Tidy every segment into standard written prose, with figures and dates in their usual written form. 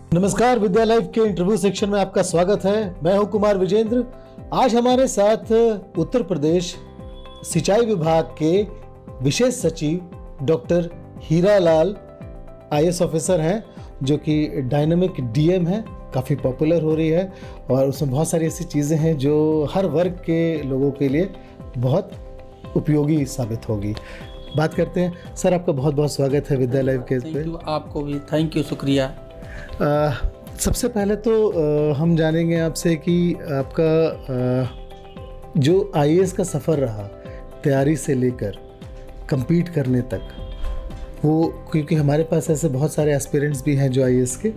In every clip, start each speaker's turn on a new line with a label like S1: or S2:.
S1: नमस्कार, विद्या लाइव के interview section में आपका स्वागत है। मैं हूं कुमार विजेंद्र। आज हमारे साथ उत्तर प्रदेश सिंचाई विभाग के विशेष सचिव डॉक्टर हीरालाल आईएएस ऑफिसर हैं, जो कि डायनामिक डीएम है, काफ़ी पॉपुलर हो रही है और उसमें बहुत सारी ऐसी चीज़ें हैं जो हर वर्ग के लोगों के लिए बहुत उपयोगी साबित होगी। बात करते हैं। सर, आपका बहुत बहुत स्वागत है विद्या लाइव के पे।
S2: आपको भी थैंक यू, शुक्रिया।
S1: सबसे पहले तो हम जानेंगे आपसे कि आपका जो आईएएस का सफ़र रहा, तैयारी से लेकर compete करने तक, वो क्योंकि हमारे पास ऐसे बहुत सारे एस्पिरेंट्स भी हैं जो आईएएस के,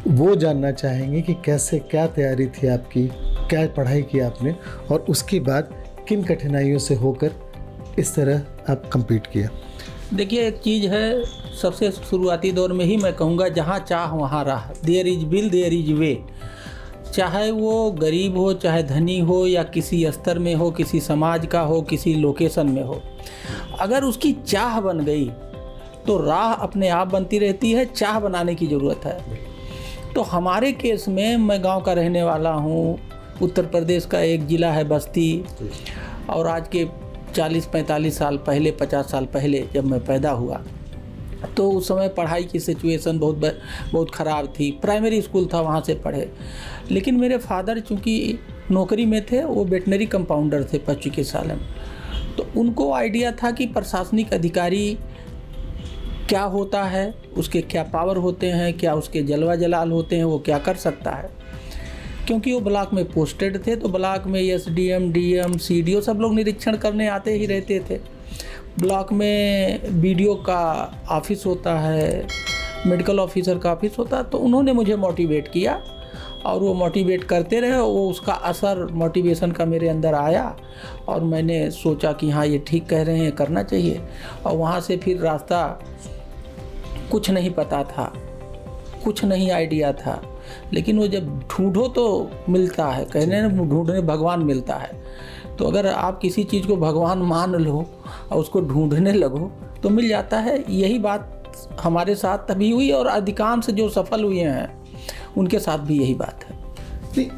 S1: वो जानना चाहेंगे कि कैसे, क्या तैयारी थी आपकी, क्या पढ़ाई की आपने और उसके बाद किन कठिनाइयों से होकर इस तरह आप compete किया।
S2: देखिए, एक चीज़ है, सबसे शुरुआती दौर में ही मैं कहूँगा, जहाँ चाह वहाँ राह। There is will there is way. चाहे वो गरीब हो, चाहे धनी हो, या किसी स्तर में हो, किसी समाज का हो, किसी लोकेशन में हो, अगर उसकी चाह बन गई तो राह अपने आप बनती रहती है। चाह बनाने की ज़रूरत है। तो हमारे केस में, मैं गांव का रहने वाला हूँ। उत्तर प्रदेश का एक ज़िला है बस्ती, और आज के 40-45 साल पहले, 50 साल पहले जब मैं पैदा हुआ तो उस समय पढ़ाई की सिचुएशन बहुत ख़राब थी। प्राइमरी स्कूल था, वहाँ से पढ़े। लेकिन मेरे फादर चूँकि नौकरी में थे, वो वेटनरी कंपाउंडर थे 25 साल में, तो उनको आइडिया था कि प्रशासनिक अधिकारी क्या होता है, उसके क्या पावर होते हैं, क्या उसके जलवा जलाल होते हैं, वो क्या कर सकता है। क्योंकि वो ब्लॉक में पोस्टेड थे, तो ब्लॉक में एसडीएम, डीएम, सीडीओ सब लोग निरीक्षण करने आते ही रहते थे। ब्लॉक में बीडीओ का ऑफिस होता है, मेडिकल ऑफिसर का ऑफिस होता है। तो उन्होंने मुझे मोटिवेट किया और वो मोटिवेट करते रहे। वो उसका असर मोटिवेशन का मेरे अंदर आया और मैंने सोचा कि हाँ, ये ठीक कह रहे हैं, करना चाहिए। और वहाँ से फिर रास्ता, कुछ नहीं पता था, कुछ नहीं आइडिया था, लेकिन वो जब ढूंढो तो मिलता है। कहने न ढूंढने भगवान मिलता है। तो अगर आप किसी चीज़ को भगवान मान लो और उसको ढूंढने लगो तो मिल जाता है। यही बात हमारे साथ तभी हुई और अधिकांश जो सफल हुए हैं उनके साथ भी यही बात है।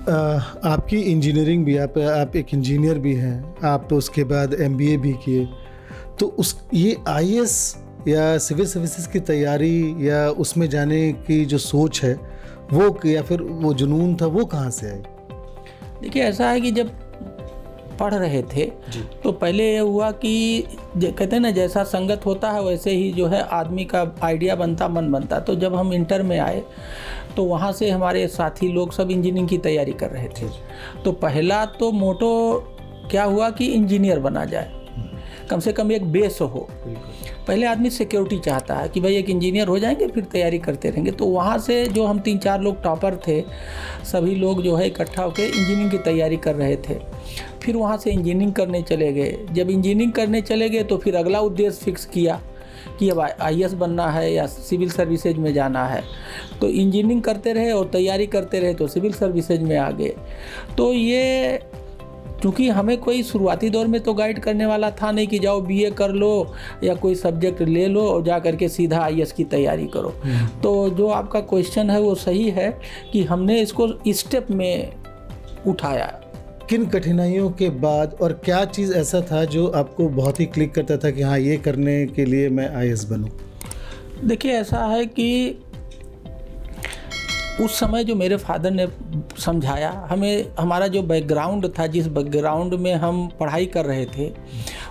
S1: आपकी इंजीनियरिंग भी, आप एक इंजीनियर भी हैं, आप उसके बाद एमबीए भी किए, तो ये आईएएस या सिविल सर्विसेज की तैयारी या उसमें जाने की जो सोच है वो, या फिर वो जुनून था, वो कहाँ से आई?
S2: देखिए, ऐसा है कि जब पढ़ रहे थे तो पहले ये हुआ कि कहते हैं ना, जैसा संगत होता है वैसे ही जो है आदमी का आइडिया बनता, मन बनता। तो जब हम इंटर में आए तो वहाँ से हमारे साथी लोग सब इंजीनियरिंग की तैयारी कर रहे थे। तो पहला तो मोटो क्या हुआ कि इंजीनियर बना जाए, कम से कम एक बेस हो। पहले आदमी सिक्योरिटी चाहता है कि भाई एक इंजीनियर हो जाएंगे, फिर तैयारी करते रहेंगे। तो वहाँ से जो हम 3-4 लोग टॉपर थे, सभी लोग जो है इकट्ठा होकर इंजीनियरिंग की तैयारी कर रहे थे। फिर वहाँ से इंजीनियरिंग करने चले गए। जब इंजीनियरिंग करने चले गए तो फिर अगला उद्देश्य फिक्स किया कि अब आईएएस बनना है या सिविल सर्विसेज में जाना है। तो इंजीनियरिंग करते रहे और तैयारी करते रहे, तो सिविल सर्विसेज में आ गए। तो ये क्योंकि हमें कोई शुरुआती दौर में तो गाइड करने वाला था नहीं कि जाओ बीए कर लो या कोई सब्जेक्ट ले लो और जा करके सीधा आईएएस की तैयारी करो। तो जो आपका क्वेश्चन है वो सही है कि हमने इसको स्टेप में उठाया।
S1: किन कठिनाइयों के बाद और क्या चीज़ ऐसा था जो आपको बहुत ही क्लिक करता था कि हाँ, ये करने के लिए मैं आईएएस बनूं?
S2: देखिए, ऐसा है कि उस समय जो मेरे फादर ने समझाया हमें, हमारा जो बैकग्राउंड था, जिस बैकग्राउंड में हम पढ़ाई कर रहे थे,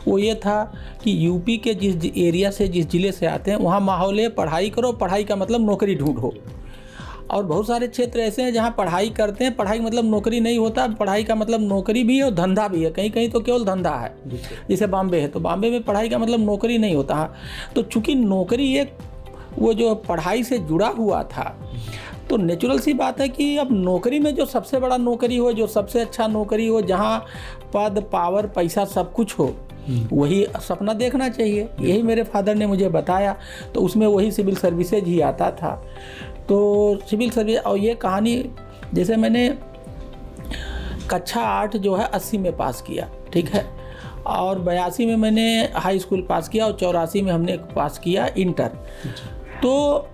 S2: वो ये था कि यूपी के जिस एरिया से, जिस ज़िले से आते हैं, वहाँ माहौल है पढ़ाई करो, पढ़ाई का मतलब नौकरी ढूंढो। और बहुत सारे क्षेत्र ऐसे हैं जहाँ पढ़ाई करते हैं, पढ़ाई मतलब नौकरी नहीं होता, पढ़ाई का मतलब नौकरी भी है और धंधा भी है। कहीं कहीं तो केवल धंधा है, जैसे बॉम्बे है, तो बॉम्बे में पढ़ाई का मतलब नौकरी नहीं होता। तो चूँकि नौकरी एक वो जो पढ़ाई से जुड़ा हुआ था, तो नेचुरल सी बात है कि अब नौकरी में जो सबसे बड़ा नौकरी हो, जो सबसे अच्छा नौकरी हो, जहाँ पद, पावर, पैसा सब कुछ हो, वही सपना देखना चाहिए। यही मेरे फादर ने मुझे बताया। तो उसमें वही सिविल सर्विसेज ही आता था। तो सिविल सर्विस, और ये कहानी, जैसे मैंने कक्षा 8 जो है 80 में पास किया, ठीक है, और 82 में मैंने हाई स्कूल पास किया और 84 में हमने पास किया इंटर। तो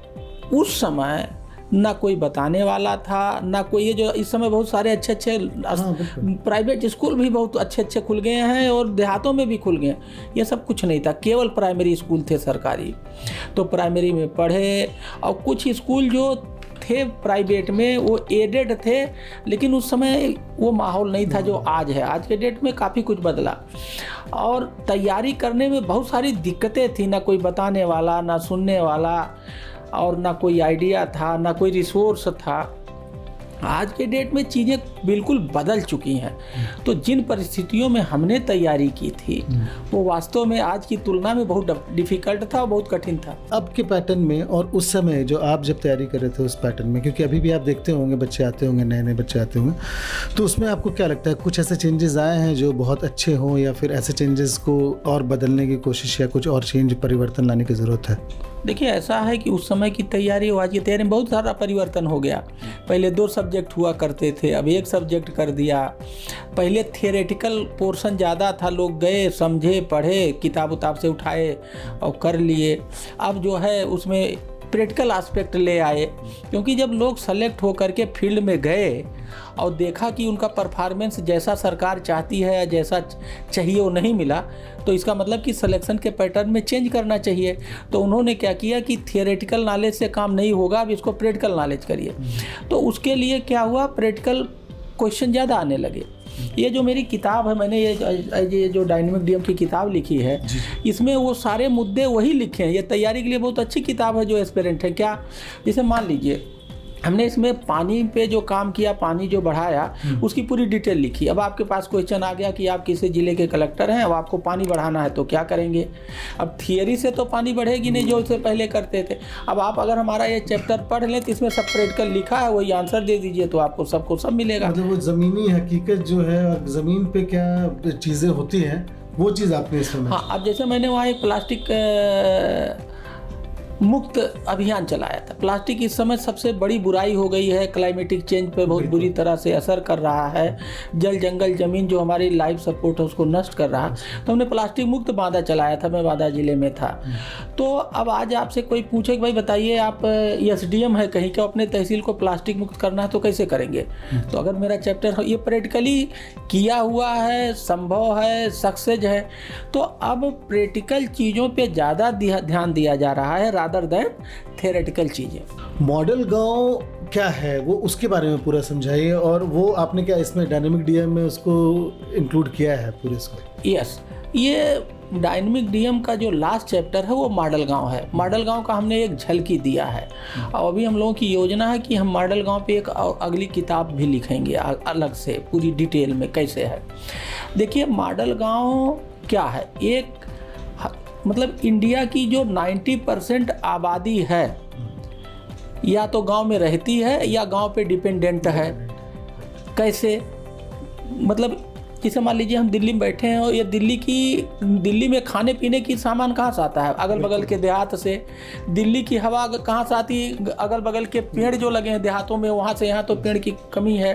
S2: उस समय ना कोई बताने वाला था, ना कोई, ये जो इस समय बहुत सारे अच्छे अच्छे प्राइवेट स्कूल भी बहुत अच्छे अच्छे खुल गए हैं और देहातों में भी खुल गए, ये सब कुछ नहीं था, केवल प्राइमरी स्कूल थे सरकारी। तो प्राइमरी में पढ़े, और कुछ स्कूल जो थे प्राइवेट में वो एडेड थे, लेकिन उस समय वो माहौल नहीं था जो आज है। आज के डेट में काफ़ी कुछ बदला, और तैयारी करने में बहुत सारी दिक्कतें थी, ना कोई बताने वाला, ना सुनने वाला, और ना कोई आइडिया था, ना कोई रिसोर्स था। आज के डेट में चीज़ें बिल्कुल बदल चुकी हैं। तो जिन परिस्थितियों में हमने तैयारी की थी वो वास्तव में आज की तुलना में बहुत डिफ़िकल्ट था और बहुत कठिन था।
S1: अब के पैटर्न में और उस समय जो आप जब तैयारी कर रहे थे उस पैटर्न में, क्योंकि अभी भी आप देखते होंगे बच्चे आते होंगे, नए नए बच्चे आते होंगे, तो उसमें आपको क्या लगता है कुछ ऐसे चेंजेस आए हैं जो बहुत अच्छे हों, या फिर ऐसे चेंजेस को और बदलने की कोशिश या कुछ और चेंज परिवर्तन लाने की ज़रूरत है?
S2: देखिए, ऐसा है कि उस समय की तैयारी और आज की तैयारी में बहुत सारा परिवर्तन हो गया। पहले 2 सब्जेक्ट हुआ करते थे, अब 1 सब्जेक्ट कर दिया। पहले थियोरेटिकल पोर्शन ज़्यादा था, लोग गए, समझे, पढ़े, किताब उताब से उठाए और कर लिए। अब जो है उसमें प्रैक्टिकल एस्पेक्ट ले आए, क्योंकि जब लोग सेलेक्ट होकर के फील्ड में गए और देखा कि उनका परफॉर्मेंस जैसा सरकार चाहती है या जैसा चाहिए वो नहीं मिला, तो इसका मतलब कि सिलेक्शन के पैटर्न में चेंज करना चाहिए। तो उन्होंने क्या किया कि थियोरेटिकल नॉलेज से काम नहीं होगा, अब इसको प्रैक्टिकल नॉलेज करिए। तो उसके लिए क्या हुआ, प्रैक्टिकल क्वेश्चन ज़्यादा आने लगे। ये जो मेरी किताब है, मैंने ये जो डायनेमिक डीएम की किताब लिखी है, इसमें वो सारे मुद्दे वही लिखे हैं। ये तैयारी के लिए बहुत अच्छी किताब है जो एस्पिरेंट है। क्या, जैसे मान लीजिए हमने इसमें पानी पे जो काम किया, पानी जो बढ़ाया, उसकी पूरी डिटेल लिखी। अब आपके पास क्वेश्चन आ गया कि आप किसी ज़िले के कलेक्टर हैं, अब आपको पानी बढ़ाना है तो क्या करेंगे। अब थियरी से तो पानी बढ़ेगी नहीं जो इससे पहले करते थे। अब आप अगर हमारा ये चैप्टर पढ़ लें तो इसमें सब प्रैक्टिकल लिखा है, वही आंसर दे दीजिए तो आपको सबको सब मिलेगा।
S1: मतलब वो ज़मीनी हकीकत जो है, ज़मीन पे क्या चीज़ें होती हैं, वो चीज़ आपने इसमें।
S2: हाँ, अब जैसे मैंने वहाँ एक प्लास्टिक मुक्त अभियान चलाया था। प्लास्टिक इस समय सबसे बड़ी बुराई हो गई है, क्लाइमेटिक चेंज पे बहुत बुरी तरह से असर कर रहा है, जल जंगल ज़मीन जो हमारी लाइफ सपोर्ट है उसको नष्ट कर रहा है। तो हमने प्लास्टिक मुक्त बांधा चलाया था, मैं बांदा ज़िले में था। तो अब आज आपसे कोई पूछे कि भाई बताइए आप एसडीएम है कहीं का, अपने तहसील को प्लास्टिक मुक्त करना है तो कैसे करेंगे। तो अगर मेरा चैप्टर ये प्रैक्टिकली किया हुआ है, संभव है, सक्सेस है, तो अब प्रैक्टिकल चीज़ों पे ज़्यादा ध्यान दिया जा रहा है रादर देन थियोरेटिकल चीज़ें।
S1: मॉडल गांव क्या है वो उसके बारे में पूरा समझाइए, और वो आपने क्या इसमें डायनेमिक डीएम में उसको इंक्लूड किया है पूरे इसको?
S2: यस, ये डायनेमिक डीएम का जो लास्ट चैप्टर है वो मॉडल गांव है। मॉडल गांव का हमने एक झलकी दिया है, और अभी हम लोगों की योजना है कि हम मॉडल गांव पे एक अगली किताब भी लिखेंगे अलग से पूरी डिटेल में कैसे है। देखिए, मॉडल गांव क्या है, एक मतलब इंडिया की जो 90% आबादी है या तो गांव में रहती है या गांव पे डिपेंडेंट है। कैसे, मतलब जैसे मान लीजिए हम दिल्ली में बैठे हैं और ये दिल्ली में खाने पीने की सामान कहाँ से आता है, अगल बगल के देहात से। दिल्ली की हवा कहाँ से आती, अगल बगल के पेड़ जो लगे हैं देहातों में, वहाँ से। यहाँ तो पेड़ की कमी है।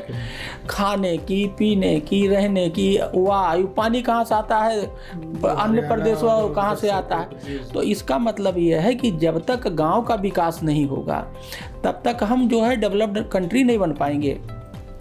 S2: खाने की, पीने की, रहने की, वायु, पानी कहाँ से आता है, अन्य प्रदेशों कहाँ से आता है। तो इसका मतलब ये है कि जब तक गाँव का विकास नहीं होगा तब तक हम जो है डेवलप्ड कंट्री नहीं बन पाएंगे।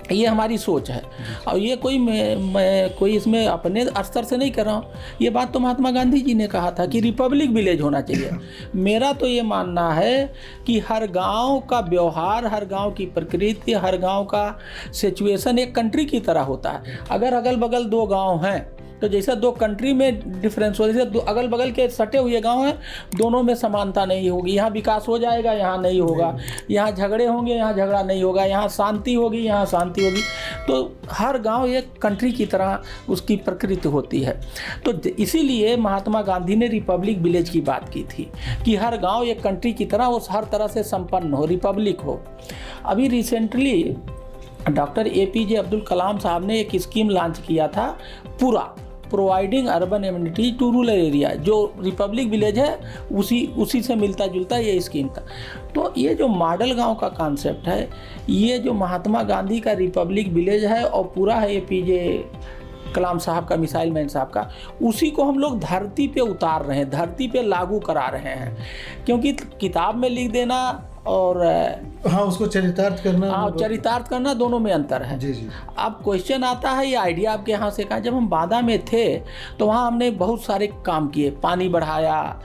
S2: ये हमारी सोच है, और ये कोई मैं कोई इसमें अपने स्तर से नहीं कर रहा हूँ। ये बात तो महात्मा गांधी जी ने कहा था कि रिपब्लिक विलेज होना चाहिए। मेरा तो ये मानना है कि हर गांव का व्यवहार, हर गांव की प्रकृति, हर गांव का सिचुएशन एक कंट्री की तरह होता है। अगर अगल बगल 2 गांव हैं तो जैसे 2 कंट्री में डिफरेंस हो, जैसे अगल बगल के सटे हुए गांव हैं, दोनों में समानता नहीं होगी। यहाँ विकास हो जाएगा, यहाँ नहीं होगा। यहाँ झगड़े होंगे, यहाँ झगड़ा नहीं होगा। यहाँ शांति होगी, यहाँ शांति होगी। तो हर गांव एक कंट्री की तरह उसकी प्रकृति होती है। तो इसीलिए महात्मा गांधी ने रिपब्लिक विलेज की बात की थी कि हर गाँव एक कंट्री की तरह उस हर तरह से संपन्न हो, रिपब्लिक हो। अभी recently doctor APJ Abdul Kalam साहब ने एक स्कीम लॉन्च किया था, पूरा providing urban amenity to rural area, जो रिपब्लिक विलेज है उसी से मिलता जुलता ये स्कीम था। तो ये जो मॉडल गांव का कॉन्सेप्ट है, ये जो महात्मा गांधी का रिपब्लिक विलेज है और पूरा है APJ कलाम साहब का, मिसाइल मैन साहब का, उसी को हम लोग धरती पे उतार रहे हैं, धरती पे लागू करा रहे हैं। क्योंकि किताब में लिख देना और
S1: हाँ, उसको चरितार्थ करना।
S2: हाँ, चरितार्थ करना, दोनों में अंतर है।
S1: जी जी।
S2: अब क्वेश्चन आता है, ये आइडिया आपके यहाँ से कहा। जब हम बांदा में थे तो वहाँ हमने बहुत सारे काम किए, पानी बढ़ाया,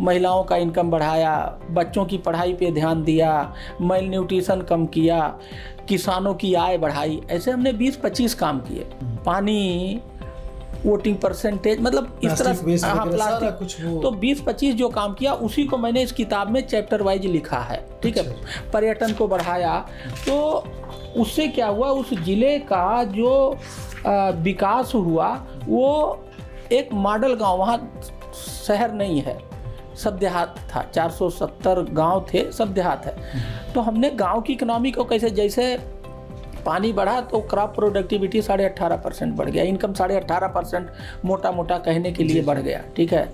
S2: महिलाओं का इनकम बढ़ाया, बच्चों की पढ़ाई पे ध्यान दिया, मेल न्यूट्रिशन कम किया, किसानों की आय बढ़ाई। ऐसे हमने 20-25 काम किए। पानी, वोटिंग परसेंटेज, मतलब इस तरह से, हाँ, प्लास्टिक, तो 20-25 जो काम किया उसी को मैंने इस किताब में चैप्टर वाइज लिखा है। ठीक है। पर्यटन को बढ़ाया, तो उससे क्या हुआ, उस जिले का जो विकास हुआ वो एक मॉडल गांव, वहाँ शहर नहीं है, सब देहात था, 470 गांव थे, सब देहात है। तो हमने गांव की इकोनॉमी को कैसे, जैसे पानी बढ़ा तो क्रॉप प्रोडक्टिविटी 18.5% बढ़ गया, इनकम 18.5% मोटा मोटा कहने के लिए बढ़ गया। ठीक है।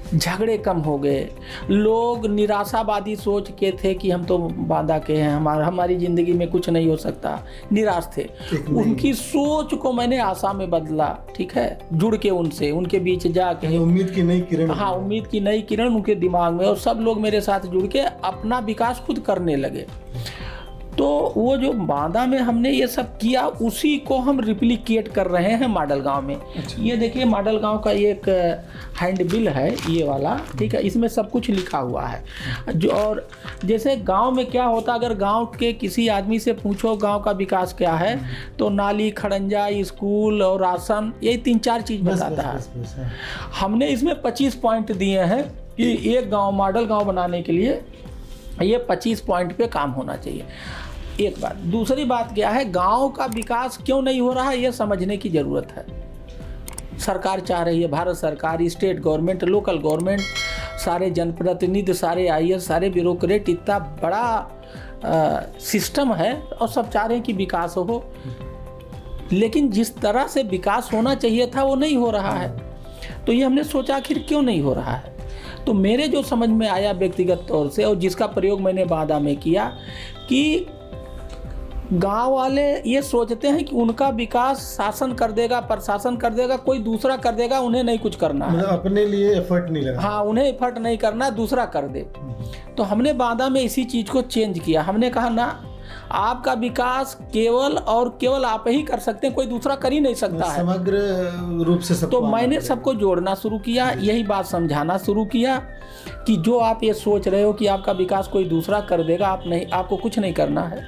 S2: झगड़े कम हो गए, लोग निराशावादी सोच के थे कि हम तो बांदा के हैं, हमारी ज़िंदगी में कुछ नहीं हो सकता, निराश थे। उनकी सोच को मैंने आशा में बदला। ठीक है। जुड़ के उनसे, उनके बीच जाके
S1: उम्मीद की नई किरण,
S2: हाँ, उम्मीद की नई किरण उनके दिमाग में, और सब लोग मेरे साथ जुड़ के अपना विकास खुद करने लगे। तो वो जो बांदा में हमने ये सब किया, उसी को हम रिप्लिकेट कर रहे हैं मॉडल गांव में। अच्छा। ये देखिए मॉडल गांव का एक हैंड बिल है, ये वाला। ठीक है। इसमें सब कुछ लिखा हुआ है जो, और जैसे गांव में क्या होता, अगर गांव के किसी आदमी से पूछो गांव का विकास क्या है, तो नाली, खड़ंजा, स्कूल और राशन, यही 3-4 चीज़ बताता है। हमने इसमें 25 पॉइंट दिए हैं कि एक गाँव, मॉडल गाँव बनाने के लिए ये 25 पॉइंट पे काम होना चाहिए। एक बात। दूसरी बात क्या है, गांव का विकास क्यों नहीं हो रहा है, ये समझने की ज़रूरत है। सरकार चाह रही है, भारत सरकार, स्टेट गवर्नमेंट, लोकल गवर्नमेंट, सारे जनप्रतिनिधि, सारे IAS, सारे ब्यूरोक्रेट, इतना बड़ा सिस्टम है और सब चाह रहे हैं कि विकास हो, लेकिन जिस तरह से विकास होना चाहिए था वो नहीं हो रहा है। तो ये हमने सोचा आखिर क्यों नहीं हो रहा है। तो मेरे जो समझ में आया व्यक्तिगत तौर से, और जिसका प्रयोग मैंने बांदा में किया, कि गांव वाले ये सोचते हैं कि उनका विकास शासन कर देगा, प्रशासन कर देगा, कोई दूसरा कर देगा, उन्हें नहीं कुछ करना है,
S1: मतलब अपने लिए एफर्ट नहीं लगा।
S2: हाँ, उन्हें एफर्ट नहीं करना, दूसरा कर दे। तो हमने बांदा में इसी चीज़ को चेंज किया। हमने कहा ना, आपका विकास केवल और केवल आप ही कर सकते हैं, कोई दूसरा कर ही नहीं सकता है,
S1: समग्र रूप से सबको।
S2: तो मैंने सबको जोड़ना शुरू किया, यही बात समझाना शुरू किया कि जो आप ये सोच रहे हो कि आपका विकास कोई दूसरा कर देगा, आप नहीं, आपको कुछ नहीं करना है,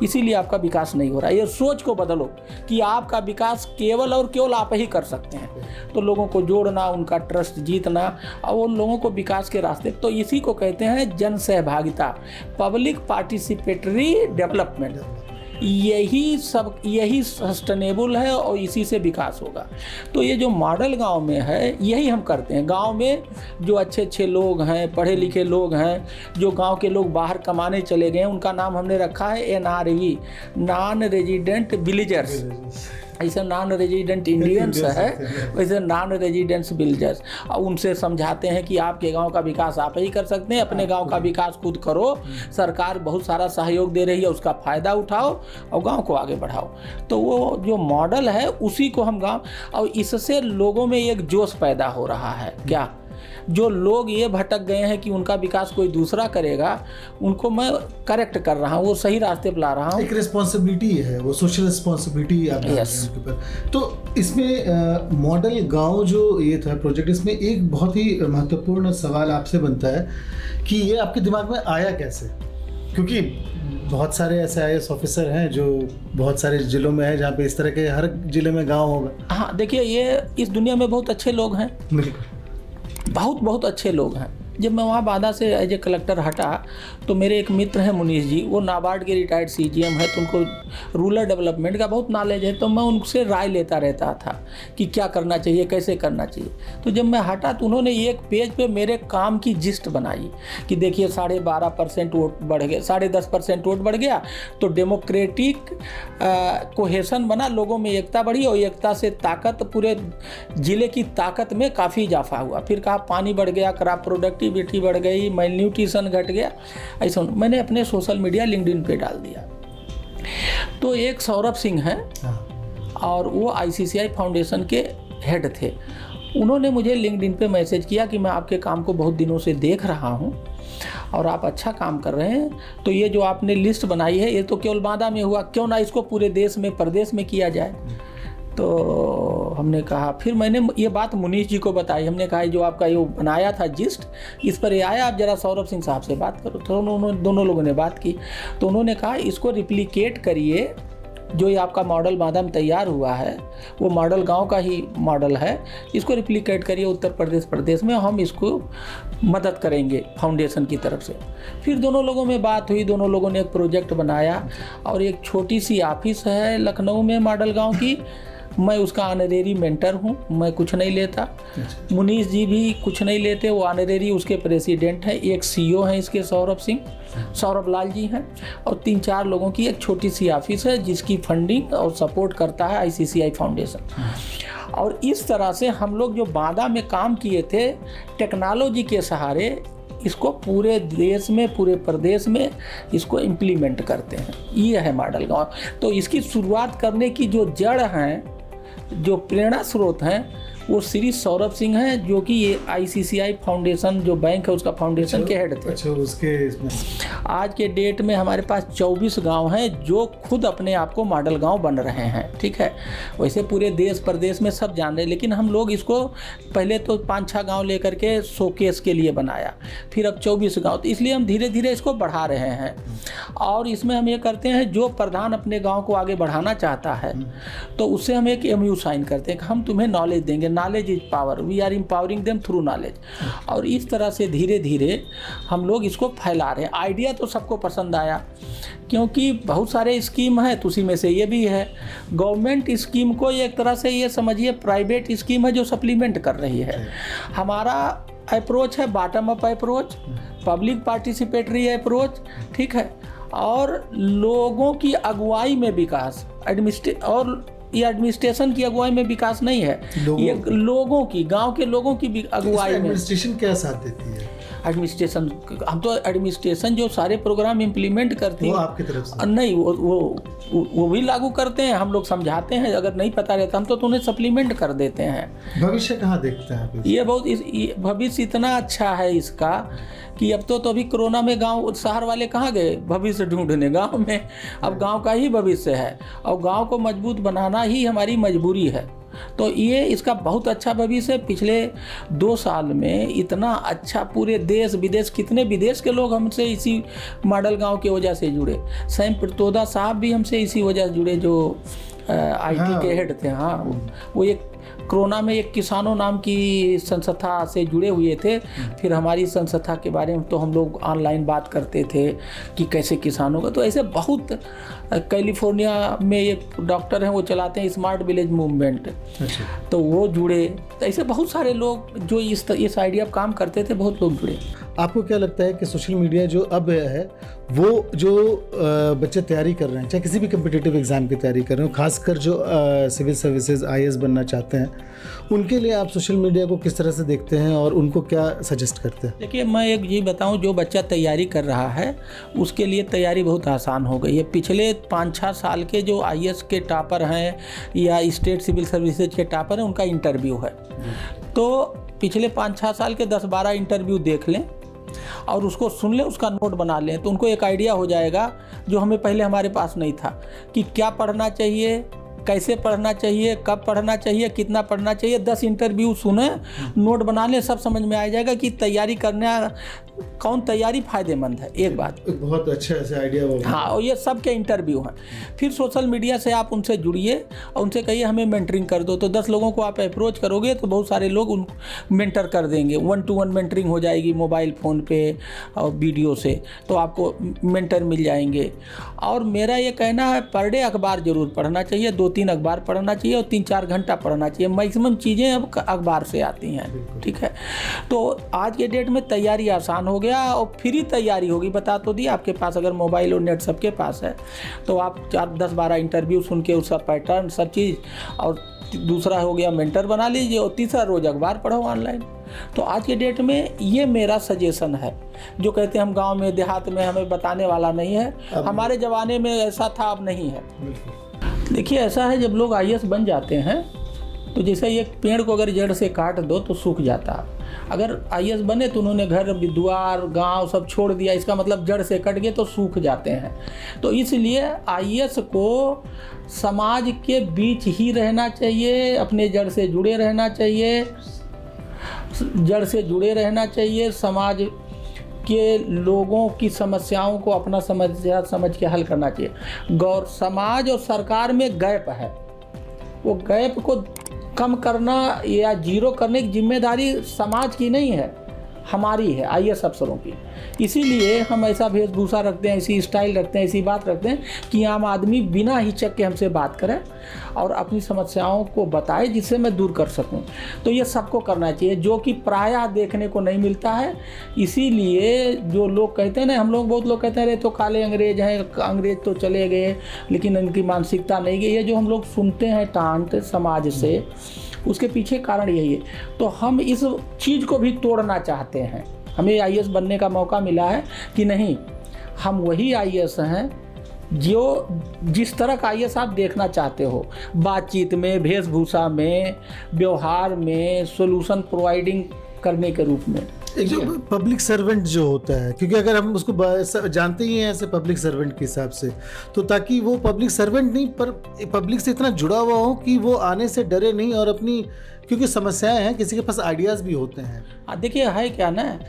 S2: इसीलिए आपका विकास नहीं हो रहा है। ये सोच को बदलो कि आपका विकास केवल और केवल आप ही कर सकते हैं। तो लोगों को जोड़ना, उनका ट्रस्ट जीतना, और उन लोगों को विकास के रास्ते, तो इसी को कहते हैं जन सहभागिता, पब्लिक पार्टिसिपेटरी डेवलपमेंट। यही सस्टेनेबल है और इसी से विकास होगा। तो ये जो मॉडल गांव में है, यही हम करते हैं। गांव में जो अच्छे लोग हैं, पढ़े लिखे लोग हैं, जो गांव के लोग बाहर कमाने चले गए हैं, उनका नाम हमने रखा है NRV, नॉन रेजिडेंट विलेजर्स। ऐसे नॉन रेजिडेंट इंडियंस है, वैसे नॉन रेजिडेंट्स विलेजर्स। और उनसे समझाते हैं कि आपके गांव का विकास आप ही कर सकते हैं, अपने गांव का विकास खुद करो, सरकार बहुत सारा सहयोग दे रही है, उसका फ़ायदा उठाओ और गांव को आगे बढ़ाओ। तो वो जो मॉडल है उसी को हम गांव, और इससे लोगों में एक जोश पैदा हो रहा है। क्या, जो लोग ये भटक गए हैं कि उनका विकास कोई दूसरा करेगा, उनको मैं करेक्ट कर रहा हूँ, वो सही रास्ते पर ला रहा हूँ।
S1: एक रिस्पॉन्सिबिलिटी है, वो सोशल रिस्पॉन्सिबिलिटी आप उनके ऊपर। तो इसमें मॉडल गांव जो ये था प्रोजेक्ट, इसमें एक बहुत ही महत्वपूर्ण सवाल आपसे बनता है कि ये आपके दिमाग में आया कैसे, क्योंकि बहुत सारे ऐसे IAS ऑफिसर हैं जो बहुत सारे जिलों में है जहाँ पे इस तरह के हर जिले में गाँव होगा।
S2: हाँ, देखिए, ये इस दुनिया में बहुत अच्छे लोग हैं,
S1: बिल्कुल,
S2: बहुत अच्छे लोग हैं। जब मैं वहाँ बांदा से एज ए कलेक्टर हटा तो मेरे एक मित्र हैं मुनीश जी, वो नाबार्ड के रिटायर्ड CGM है, तो उनको रूरल डेवलपमेंट का बहुत नॉलेज है। तो मैं उनसे राय लेता रहता था कि क्या करना चाहिए, कैसे करना चाहिए। तो जब मैं हटा तो उन्होंने एक पेज पे मेरे काम की जिस्ट बनाई कि देखिए 12.5% वोट बढ़ गया, 10.5% वोट बढ़ गया, तो डेमोक्रेटिक कोहेसन बना, लोगों में एकता बढ़ी, और एकता से ताकत, पूरे ज़िले की ताकत में काफ़ी इजाफा हुआ। फिर कहा पानी बढ़ गया, क्रॉप प्रोडक्टिविटी बढ़ गई, मेल न्यूट्रिशन घट गया। ऐसा मैंने अपने सोशल मीडिया लिंक्डइन पे डाल दिया। तो एक सौरभ सिंह हैं और वो ICCI फाउंडेशन के हेड थे। उन्होंने मुझे लिंक्डइन पे मैसेज किया कि मैं आपके काम को बहुत दिनों से देख रहा हूँ और आप अच्छा काम कर रहे हैं, तो ये जो आपने लिस्ट बनाई है ये तो केवल बांदा में हुआ, क्यों ना इसको पूरे देश में प्रदेश में किया जाए। तो हमने कहा, फिर मैंने ये बात मुनीश जी को बताई। हमने कहा जो आपका ये बनाया था जिस्ट, इस पर ये आया, आप जरा सौरभ सिंह साहब से बात करो। तो उन्होंने, दोनों लोगों ने बात की, तो उन्होंने कहा इसको रिप्लिकेट करिए, जो ये आपका मॉडल बांदा में तैयार हुआ है वो मॉडल गांव का ही मॉडल है, इसको रिप्लिकेट करिए उत्तर प्रदेश में, हम इसको मदद करेंगे फाउंडेशन की तरफ से। फिर दोनों लोगों में बात हुई, दोनों लोगों ने एक प्रोजेक्ट बनाया और एक छोटी सी ऑफिस है लखनऊ में मॉडल गांव की, मैं उसका ऑनरेरी मेंटर हूँ, मैं कुछ नहीं लेता। मुनीश जी भी कुछ नहीं लेते, वो ऑनरेरी उसके प्रेसिडेंट हैं। एक सीईओ हैं इसके सौरभ लाल जी हैं, और 3-4 लोगों की एक छोटी सी ऑफिस है जिसकी फंडिंग और सपोर्ट करता है ICCI फाउंडेशन। और इस तरह से हम लोग जो बांदा में काम किए थे टेक्नोलॉजी के सहारे, इसको पूरे देश में, पूरे प्रदेश में इसको इम्प्लीमेंट करते हैं। ये है मॉडल गांव। तो इसकी शुरुआत करने की जो जड़ हैं, जो प्रेरणा स्रोत हैं, वो श्री सौरभ सिंह हैं, जो कि ये ICCI फाउंडेशन जो बैंक है उसका फाउंडेशन के हेड थे।
S1: अच्छा, उसके इसमें
S2: आज के डेट में हमारे पास 24 गांव हैं जो खुद अपने आप को मॉडल गांव बन रहे हैं। ठीक है, वैसे पूरे देश प्रदेश में सब जान रहे हैं, लेकिन हम लोग इसको पहले तो 5-6 गांव लेकर के शोकेस के लिए बनाया, फिर अब 24 गांव। तो इसलिए हम धीरे धीरे इसको बढ़ा रहे हैं। और इसमें हम ये करते हैं, जो प्रधान अपने गाँव को आगे बढ़ाना चाहता है तो उससे हम एक MOU साइन करते हैं कि हम तुम्हें नॉलेज देंगे, knowledge is power, we are empowering them through knowledge. और इस तरह से धीरे धीरे हम लोग इसको फैला रहे हैं। आइडिया तो सबको पसंद आया, क्योंकि बहुत सारे स्कीम है, तो उसी में से ये भी है। गवर्नमेंट स्कीम को एक तरह से ये समझिए प्राइवेट स्कीम है जो सप्लीमेंट कर रही है। हमारा अप्रोच है bottom up approach, public participatory approach, ठीक है, और लोगों की अगुवाई में विकास, और ये एडमिनिस्ट्रेशन की अगुवाई में विकास नहीं है, ये लोगों की, गांव के लोगों की अगुवाई में।
S1: एडमिनिस्ट्रेशन क्या साथ देती है?
S2: एडमिनिस्ट्रेशन, हम तो एडमिनिस्ट्रेशन जो सारे प्रोग्राम इम्प्लीमेंट करती है,
S1: वो आपकी तरफ से
S2: नहीं, वो भी लागू करते हैं, हम लोग समझाते हैं, अगर नहीं पता रहता हम तो उन्हें सप्लीमेंट कर देते हैं।
S1: भविष्य कहाँ देखते हैं आप?
S2: ये भविष्य इतना अच्छा है इसका कि अब तो अभी कोरोना में गांव शहर वाले कहाँ गए भविष्य ढूंढने, गांव में अब गांव का ही भविष्य है, और गांव को मजबूत बनाना ही हमारी मजबूरी है। तो ये इसका बहुत अच्छा भविष्य है। पिछले 2 साल में इतना अच्छा, पूरे देश विदेश, कितने विदेश के लोग हमसे इसी मॉडल गांव की वजह से जुड़े। सैम प्रतोदा साहब भी हमसे इसी वजह से जुड़े, जो IT के हेड थे। हाँ, वो एक कोरोना में एक किसानों नाम की संस्था से जुड़े हुए थे। फिर हमारी संस्था के बारे में तो हम लोग ऑनलाइन बात करते थे कि कैसे किसानों का, तो ऐसे बहुत, कैलिफोर्निया में एक डॉक्टर हैं, वो चलाते हैं स्मार्ट विलेज मूवमेंट। अच्छा। तो वो जुड़े। तो ऐसे बहुत सारे लोग जो इस आइडिया पर काम करते थे, बहुत लोग जुड़े।
S1: आपको क्या लगता है कि सोशल मीडिया जो अब है, वो जो बच्चे तैयारी कर रहे हैं, चाहे किसी भी कम्पिटिटिव एग्जाम की तैयारी कर रहे हो, खासकर जो सिविल सर्विसेज IAS बनना चाहते हैं, उनके लिए आप सोशल मीडिया को किस तरह से देखते हैं और उनको क्या सजेस्ट करते हैं? देखिए,
S2: मैं एक ये बताऊं, जो बच्चा तैयारी कर रहा है उसके लिए तैयारी बहुत आसान हो गई है। पिछले 5-6 साल के जो IAS के टॉपर हैं या स्टेट सिविल सर्विसेज के टॉपर हैं, उनका इंटरव्यू है। तो पिछले 5-6 साल के 10-12 इंटरव्यू देख लें और उसको सुन लें, उसका नोट बना लें, तो उनको एक आइडिया हो जाएगा जो हमें पहले हमारे पास नहीं था, कि क्या पढ़ना चाहिए, कैसे पढ़ना चाहिए, कब पढ़ना चाहिए, कितना पढ़ना चाहिए। 10 इंटरव्यू सुने, नोट बना लें, सब समझ में आ जाएगा कि तैयारी करना, कौन तैयारी फायदेमंद है। एक बात,
S1: बहुत अच्छा ऐसा आइडिया होगा।
S2: हाँ, और ये सब के इंटरव्यू हैं। फिर सोशल मीडिया से आप उनसे जुड़िए और उनसे कहिए हमें मेंटरिंग कर दो, तो 10 लोगों को आप अप्रोच करोगे तो बहुत सारे लोग उन मेंटर कर देंगे। 1-to-1 मेंटरिंग हो जाएगी मोबाइल फ़ोन पे और वीडियो से, तो आपको मेंटर मिल जाएंगे। और मेरा ये कहना है, पर डे अखबार ज़रूर पढ़ना चाहिए, 2-3 अखबार पढ़ना चाहिए और 3-4 घंटा पढ़ना चाहिए। मैक्सिमम चीज़ें अब अखबार से आती हैं, ठीक है। तो आज के डेट में तैयारी आसान हो गया और फ्री तैयारी होगी। बता तो दी, आपके पास अगर मोबाइल और नेट सबके पास है तो आप 4-10-12 इंटरव्यू सुन के उसका पैटर्न सब चीज़, और दूसरा हो गया मेंटर बना लीजिए, और तीसरा रोज़ अखबार पढ़ो ऑनलाइन। तो आज के डेट में ये मेरा सजेशन है। जो कहते हैं हम गांव में देहात में हमें बताने वाला नहीं है, हमारे ज़माने में ऐसा था, अब नहीं है। देखिए, ऐसा है, जब लोग IAS बन जाते हैं तो जैसे एक पेड़ को अगर जड़ से काट दो तो सूख जाता है, अगर आईएएस बने तो उन्होंने घर द्वार गांव सब छोड़ दिया, इसका मतलब जड़ से कट गए तो सूख जाते हैं। तो इसलिए आईएएस को समाज के बीच ही रहना चाहिए, अपने जड़ से जुड़े रहना चाहिए, समाज के लोगों की समस्याओं को अपना समस्या समझ के हल करना चाहिए। समाज और सरकार में गैप है, वो गैप को कम करना या जीरो करने की जिम्मेदारी समाज की नहीं है, हमारी है, आईएएस अफसरों की। इसीलिए हम ऐसा वेशभूषा रखते हैं, ऐसी स्टाइल रखते हैं, ऐसी बात रखते हैं कि आम आदमी बिना हिचक के हमसे बात करे और अपनी समस्याओं को बताए जिससे मैं दूर कर सकूं। तो ये सबको करना चाहिए, जो कि प्रायः देखने को नहीं मिलता है। इसीलिए जो लोग कहते हैं ना, हम लोग बहुत लोग कहते हैं अरे तो काले अंग्रेज हैं, अंग्रेज तो चले गए लेकिन उनकी मानसिकता नहीं गई, ये जो हम लोग सुनते हैं टांट समाज से, उसके पीछे कारण यही है। तो हम इस चीज़ को भी तोड़ना चाहते हैं। हमें आईएएस बनने का मौका मिला है कि नहीं, हम वही आईएएस हैं जो जिस तरह का आईएएस आप देखना चाहते हो, बातचीत में, वेशभूषा में, व्यवहार में, सॉल्यूशन प्रोवाइडिंग करने के रूप में।
S1: एक जो पब्लिक सर्वेंट जो होता है, क्योंकि अगर हम उसको जानते ही हैं ऐसे पब्लिक सर्वेंट के हिसाब से, तो ताकि वो पब्लिक सर्वेंट नहीं पर पब्लिक से इतना जुड़ा हुआ हो कि वो आने से डरे नहीं और अपनी, क्योंकि समस्याएं हैं, किसी के पास आइडियाज़ भी होते हैं।
S2: देखिए है क्या ना,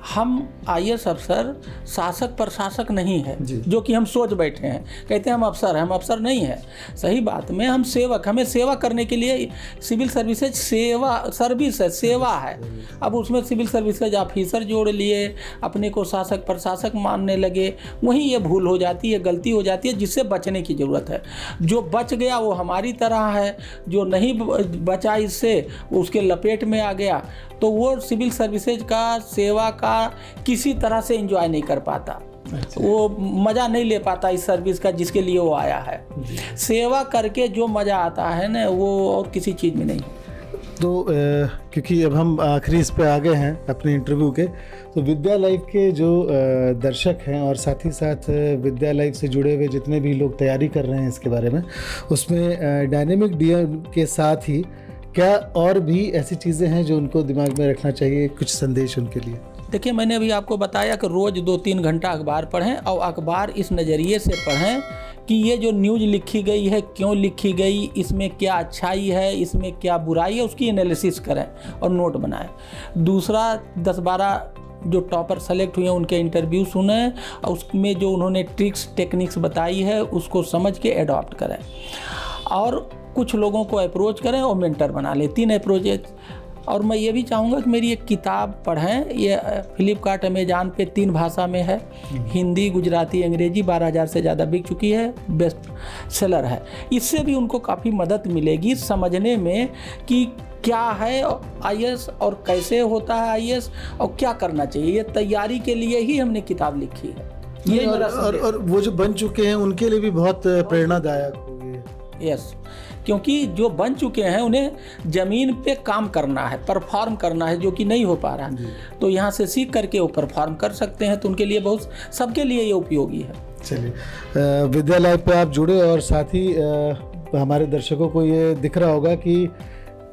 S2: हम आईएएस अफसर शासक प्रशासक नहीं है जो कि हम सोच बैठे हैं, कहते हैं हम अफसर हैं, हम अफसर नहीं है। सही बात में हम सेवक, हमें सेवा करने के लिए सिविल सर्विसेज सर्विस है, सेवा है। अब उसमें सिविल सर्विसेज ऑफिसर जोड़ लिए, अपने को शासक प्रशासक मानने लगे, वहीं ये भूल हो जाती है, गलती हो जाती है, जिससे बचने की ज़रूरत है। जो बच गया वो हमारी तरह है, जो नहीं बचा इससे उसके लपेट में आ गया तो वो सिविल सर्विसेज का, सेवा का किसी तरह से एंजॉय नहीं कर पाता, वो मज़ा नहीं ले पाता इस सर्विस का जिसके लिए वो आया है। सेवा करके जो मज़ा आता है ना, वो और किसी चीज़ में नहीं।
S1: तो क्योंकि अब हम आखिरी इस पे आ गए हैं अपने इंटरव्यू के, तो विद्या लाइव के जो दर्शक हैं और साथ ही साथ विद्या लाइव से जुड़े हुए जितने भी लोग तैयारी कर रहे हैं इसके बारे में, उसमें डायनेमिक डीएम के साथ ही क्या और भी ऐसी चीज़ें हैं जो उनको दिमाग में रखना चाहिए, कुछ संदेश उनके लिए?
S2: देखिए, मैंने अभी आपको बताया कि रोज़ 2-3 घंटा अखबार पढ़ें और अखबार इस नज़रिए से पढ़ें कि ये जो न्यूज़ लिखी गई है क्यों लिखी गई, इसमें क्या अच्छाई है, इसमें क्या बुराई है, उसकी एनालिसिस करें और नोट बनाएं। दूसरा, 10-12 जो टॉपर सेलेक्ट हुए हैं उनके इंटरव्यू सुने और उसमें जो उन्होंने ट्रिक्स टेक्निक्स बताई है उसको समझ के एडॉप्ट करें और कुछ लोगों को अप्रोच करें और मेंटर बना लें। 3 अप्रोचेज। और मैं ये भी चाहूँगा कि मेरी एक किताब पढ़ें, ये फ्लिपकार्ट अमेज़ॉन पे 3 भाषा में है, हिंदी, गुजराती, अंग्रेजी, 12,000 से ज़्यादा बिक चुकी है, बेस्ट सेलर है। इससे भी उनको काफ़ी मदद मिलेगी समझने में कि क्या है आईएएस और कैसे होता है आईएएस और क्या करना चाहिए। ये तैयारी के लिए ही हमने किताब लिखी है। ये
S1: और वो जो बन चुके हैं उनके लिए भी बहुत प्रेरणादायक होगी।
S2: यस, क्योंकि जो बन चुके हैं उन्हें ज़मीन पे काम करना है, परफॉर्म करना है, जो कि नहीं हो पा रहा है, तो यहाँ से सीख करके वो परफॉर्म कर सकते हैं। तो उनके लिए बहुत, सबके लिए ये उपयोगी है।
S1: चलिए, विद्या लाइव पे आप जुड़े और साथ ही हमारे दर्शकों को ये दिख रहा होगा कि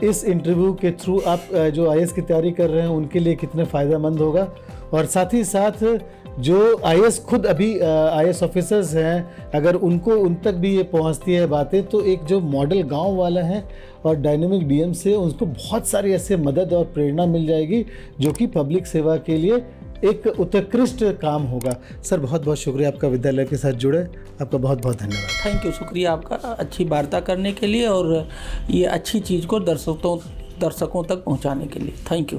S1: इस इंटरव्यू के थ्रू आप जो आईएएस की तैयारी कर रहे हैं उनके लिए कितने फ़ायदेमंद होगा, और साथ ही साथ जो आईएएस खुद अभी आईएएस ऑफिसर्स हैं, अगर उनको उन तक भी ये पहुंचती है बातें, तो एक जो मॉडल गांव वाला है और डायनेमिक डीएम से उनको बहुत सारी ऐसे मदद और प्रेरणा मिल जाएगी जो कि पब्लिक सेवा के लिए एक उत्कृष्ट काम होगा। सर, बहुत बहुत शुक्रिया आपका विद्यालय के साथ जुड़े, आपका बहुत बहुत धन्यवाद।
S2: थैंक यू, शुक्रिया आपका अच्छी वार्ता करने के लिए और ये अच्छी चीज़ को दर्शकों तक पहुंचाने के लिए। Thank you.